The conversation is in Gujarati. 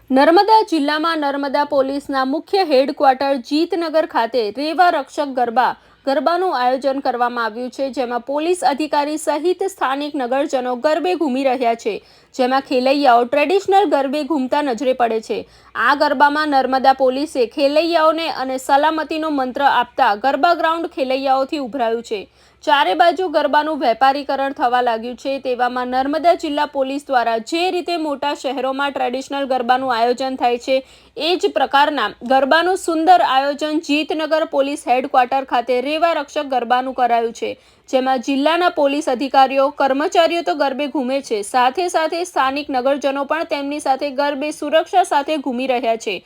નર્મદા જિલ્લામાં નર્મદા પોલીસના મુખ્ય હેડક્વાર્ટર જીતનગર ખાતે રેવા રક્ષક ગરબાનું આયોજન કરવામાં આવ્યું છે, જેમાં પોલીસ અધિકારી સહિત સ્થાનિક નગરજનો ગરબે ઘૂમી રહ્યા છે, જેમાં ખેલૈયાઓ ટ્રેડિશનલ ગરબે ઘૂમતા નજરે પડે છે। આ ગરબામાં નર્મદા પોલીસે ખેલૈયાઓને અને સલામતીનો મંત્ર આપતા ગરબા ગ્રાઉન્ડ ખેલૈયાઓથી ઉભરાયું છે। ચારે બાજુ ગરબાનું વેપારીકરણ થવા લાગ્યું છે, તેવામાં નર્મદા જિલ્લા પોલીસ દ્વારા જે રીતે મોટા શહેરોમાં ટ્રેડિશનલ ગરબાનું આયોજન થાય છે, એ જ પ્રકારના ગરબાનું સુંદર આયોજન જીતનગર પોલીસ હેડક્વાર્ટર ખાતે રેવા રક્ષક ગરબાનું કરાયું છે, જેમાં જિલ્લાના પોલીસ અધિકારીઓ કર્મચારીઓ તો ગરબે ઘૂમે છે, સાથે સાથે સ્થાનિક નગરજનો પણ તેમની સાથે ગરબે સુરક્ષા સાથે ઘૂમી રહ્યા છે।